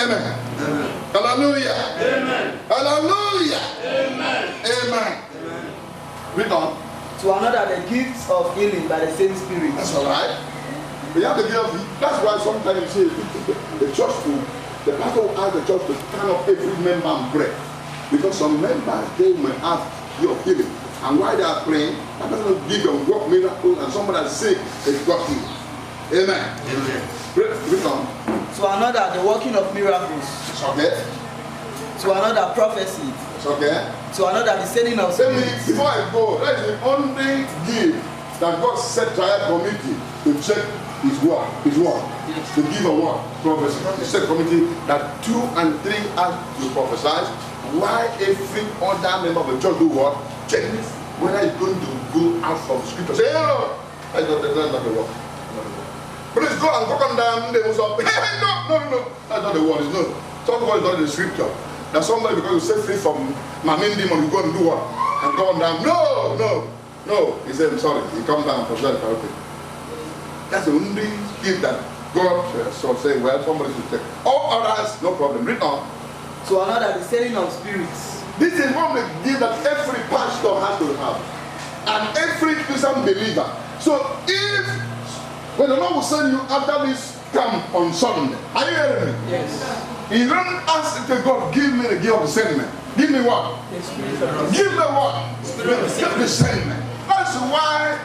Amen. Hallelujah. Amen. Hallelujah. Amen. Amen. Read on. To another, the gifts of healing by the same Spirit. That's all right. We have the gift. That's why sometimes you see the church will, the pastor will ask the church to stand up every member and pray. Because some members, they may have your healing. And while they are praying, that person will give them work miracles, and somebody that's sick is got healed. Amen. Amen. Read on. To another, the working of miracles. It's okay. To another, prophecy. It's okay. To another, the sending of Let me, spirits. before I go, that is the only gift that God set trial committee to check his word. Yes. To give a word, prophecy. He set committee that 2 and 3 are to prophesy. Why every other member of the church do what? Check whether he's going to go out from scripture. Say, no, that's not the word. Please go and go on down. They will say, hey, no. That's not the word. It's not. Some word is not the scripture. That somebody, because you set free from my main demon, you go and do what? And go on down. No. He said, I'm sorry. He comes down and prophesies. Okay. That's the only gift that God shall say, well, somebody should check. All others, no problem. Read on. To another, the sending of spirits. This is one of the gifts that every pastor has to have. And every Christian believer. So if, when the Lord will send you after this camp on Sunday, are you hearing me? Yes. You don't ask to God, give me the gift of discernment. Give me what? Give me what? The gift of discernment. That's why,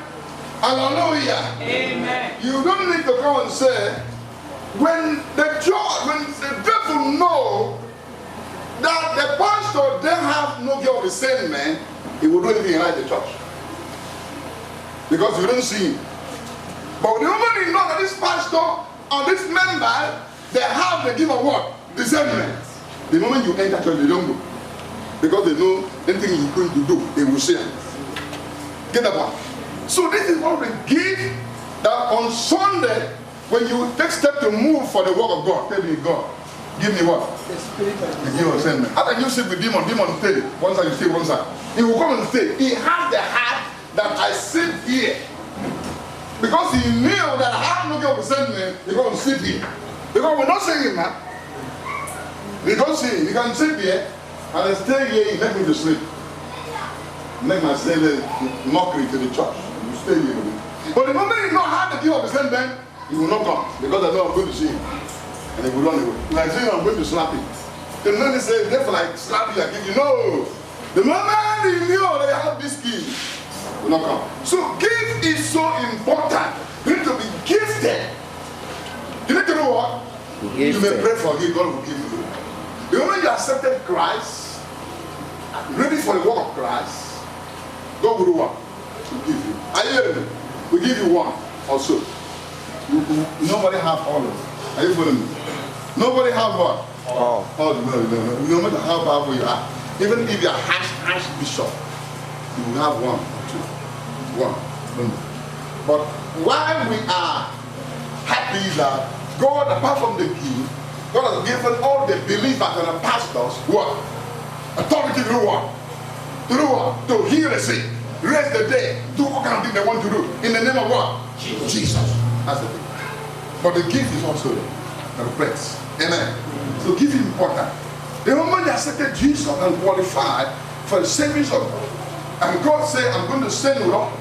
hallelujah. Amen. You don't need to go and say, when the devil know that the pastor they have no gift of discernment, he will do anything like the church. Because you don't see him. But the moment you know that this pastor or this member, they have the gift of what? Discernment. The moment you enter church, they don't go. Because they know anything you're going to do, they will say it. Get that one. So this is one of the gifts that on Sunday, when you take step to move for the work of God, tell me, God, give me what? The Spirit of The gift of discernment. How can you sit with demon stay one side, you stay one side. He will come and stay. He has the heart that I sit here. Because he knew that I have no gift of discernment, he going to sit here. Because we're not saying him, man. We don't see him. He can sit here and stay here, he make me to sleep. Make myself a mockery to the church. You stay here with me. But the moment you know how the gift of discernment, he will not come. Because I know I'm going to see him. And he will run away. Like saying I'm going to slap him. The moment he says, therefore like slap you, I give you. No. The moment he knew they have this key, he will not come. So gift is so important. You need to be gifted. You need to know what? You may pray for gift, God will give you. The moment you accepted Christ, ready for the work of Christ, God will do what? He will give you. Are you hearing me? We give you one also. Nobody have all of it. Are you following me? Nobody have what? All. No matter how powerful you are. Even if you are harsh bishop, you will have one or two. One. But why we are happy is that God, apart from the gift, God has given all the believers and the pastors what? Authority to do what? To do what? To heal the sick, raise the dead, do what kind of thing they want to do. In the name of what? Jesus. That's the thing. But the gift is also the praise. Amen. So gift is important. The moment you accepted Jesus and qualified for the savings of God, and God said, I'm going to send you up,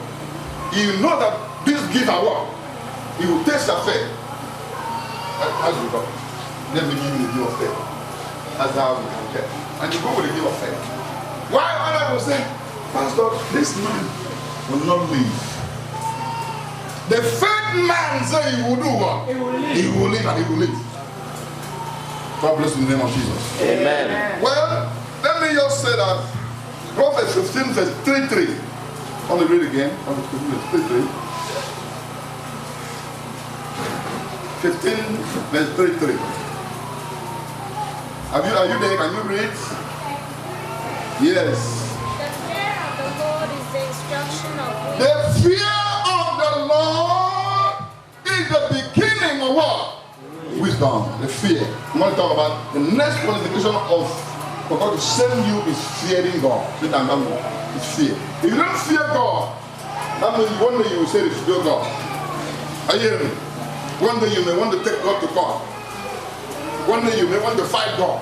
you know that this gift are what? He will taste your faith. As you go. Let me give you the gift of faith. That's how we can get. And you go with the gift of faith. Why other will say, Pastor, this man will not leave. The faith man say he will do what? He will live and he will live. God bless in the name of Jesus. Amen. Well, let me just say that Proverbs 15 verse 33. I want to read again. Proverbs 15 verse 33. 15 verse 33. Are you there? Can you read? Yes. The fear of the Lord is the beginning of what? Wisdom, the fear. I'm going to talk about the next qualification of for God to send you is fearing God. It's fear. If you don't fear God, that means one day you will say it's fear God. Are you hearing me? One day you may want to take God to court. One day you may want to fight God.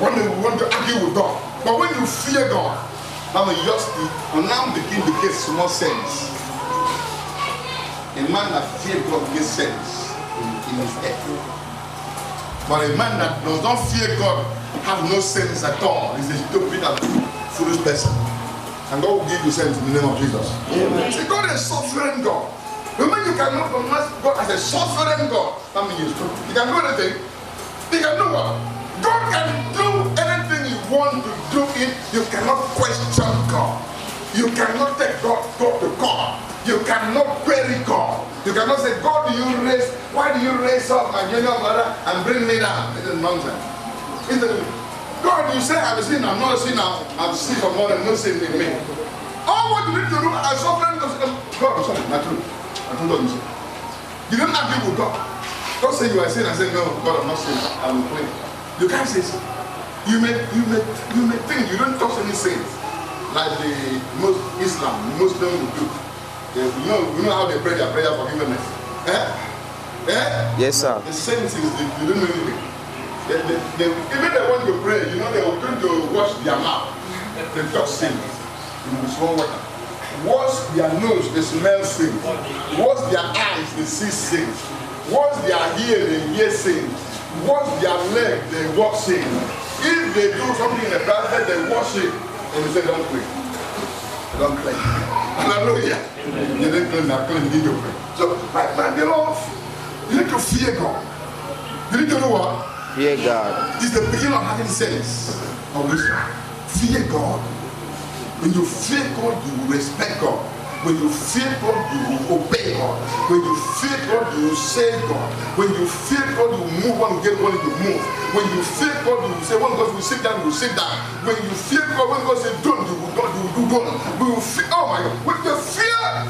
One day you want to argue with God. But when you fear God, now you just now begin to get small sense. A man that fears God gets sense in his head. But a man that does not fear God has no sense at all. He's a stupid and foolish person. And God will give you sense in the name of Jesus. Amen. See, God is a sovereign God. Remember, you cannot pronounce God as a sovereign God. That means you can do anything. You can do what? God can do anything you want to do it. You cannot question God. You cannot take God to court. You cannot query God. You cannot say, God, why do you raise up my younger brother and bring me down? This is nonsense. God, you say I'm a sinner, I'm not a sinner. I'm sick of more than no sin in me. All what you need to do as sovereign God, I'm sorry, not true. I don't know what you say. You don't argue with God. Don't say you are sin and say, no, God, I'm not sin. I'm clean. You can't say so. You may think you don't touch any sins like the Muslim will do. You know how they pray their prayer for forgiveness. Yes, sir. The sins is you don't know anything. Even they want to pray, they are going to wash their mouth. They touch sin in small water. Wash their nose, they smell sin. Wash their eyes, they see sin. Wash their ear, they hear sin. Wash their leg, they walk sin. If they do something in the private, they wash it. And they say, don't pray. Don't pray. Hallelujah. They don't clean, they're clean, they don't pray. So, my beloved, you need to fear God. You need to do what? Fear God. It's the beginning of having sense of wisdom. Fear God. When you fear God, you will respect God. When you fear God, you will obey God. When you fear God, you will save God. When you fear God, you will move on, get one to move. When you fear God, you will say, when God will sit down, you will sit down. When you fear God, when God says don't, you will do don't. We will fear, oh my God. With the fear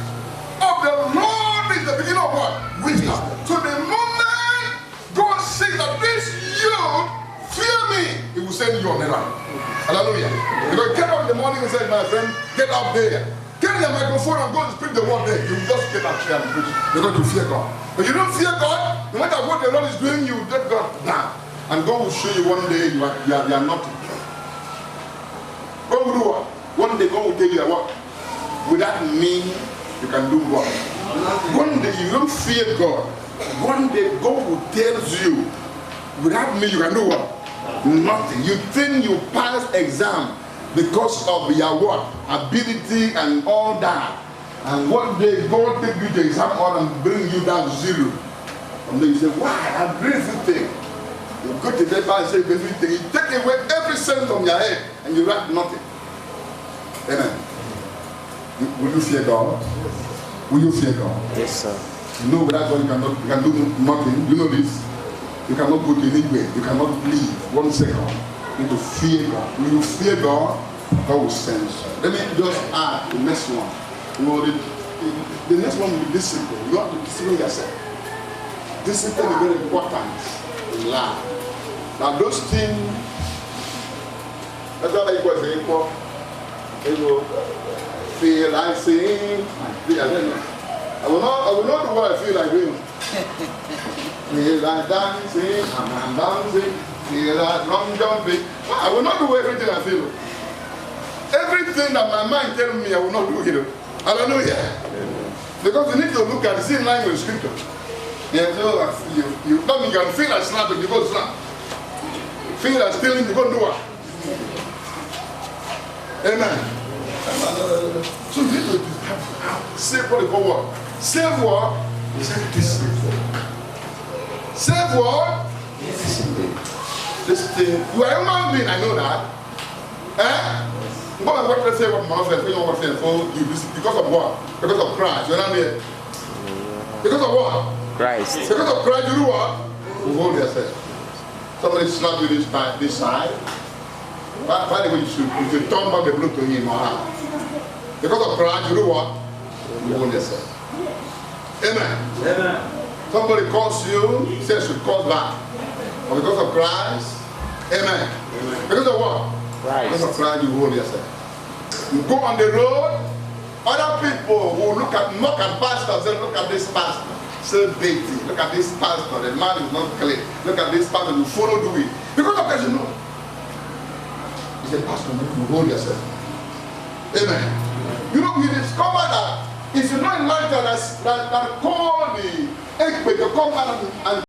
of the Lord is the beginning of what? Wisdom. So the moment God says that this youth fear me, he will send you on the line. Hallelujah. Because get up in the morning and say, my friend, get up there. Get the microphone and go and speak the word there. You just get up here and preach because you fear God. But you don't fear God, no matter what the Lord is doing, you let God down. And God will show you one day you are nothing. God will do what? One day God will tell you what? Without me, you can do what? One day you don't fear God. One day God will tell you, without me, you can do what? Nothing. You think you pass exam because of your what? Ability and all that. And one day God take you to exam hall and bring you down to zero. And then you say, why? I'm doing everything. You go to the paper and say everything. You take away every sense from your head and you write nothing. Amen. Will you fear God? Will you fear God? Yes, sir. You know without God you can do nothing. You know this? You cannot go to anywhere. You cannot leave 1 second. You need to fear God. When you fear God, God will send you. Let me just add the next one. The next one will be discipline. You have to discipline yourself. Discipline is very important in life. Now those things, that's what I was saying for. Feel like saying, I will not do what I feel like doing. Feel like dancing, I'm dancing. Feel like long jumping. I will not do everything I feel. Everything that my mind tells me, I will not do it. Hallelujah. Because you need to look at the same line with scripture. Yeah, so you can feel like slapping, you go to slap. Feel like stealing, you go to do what? Amen. So you need to save what you call what? Save what? Save discipline. Save what? Discipline. Discipline. You are a human being, I know that. But what let's say what my friend, because of what? Because of Christ. You're not there. Because of what? Christ. Because of Christ, you do what? You hold yourself. Somebody slap you this side. By the way, you should turn back the blow to him or her. Because of Christ, you do what? You hold yourself. Amen. Amen. Somebody calls you, says you call back. But because of Christ, amen. Amen. Because of what? Christ. Because of Christ, you hold yourself. You go on the road, other people will knock at pastors and look at this pastor. Still dating. Look at this pastor. The man is not clear. Look at this pastor. You follow the way. Because of that, you know. He said, Pastor, you hold yourself. Amen. You know, we discover that it's not Elijah that called the earthquake to come out and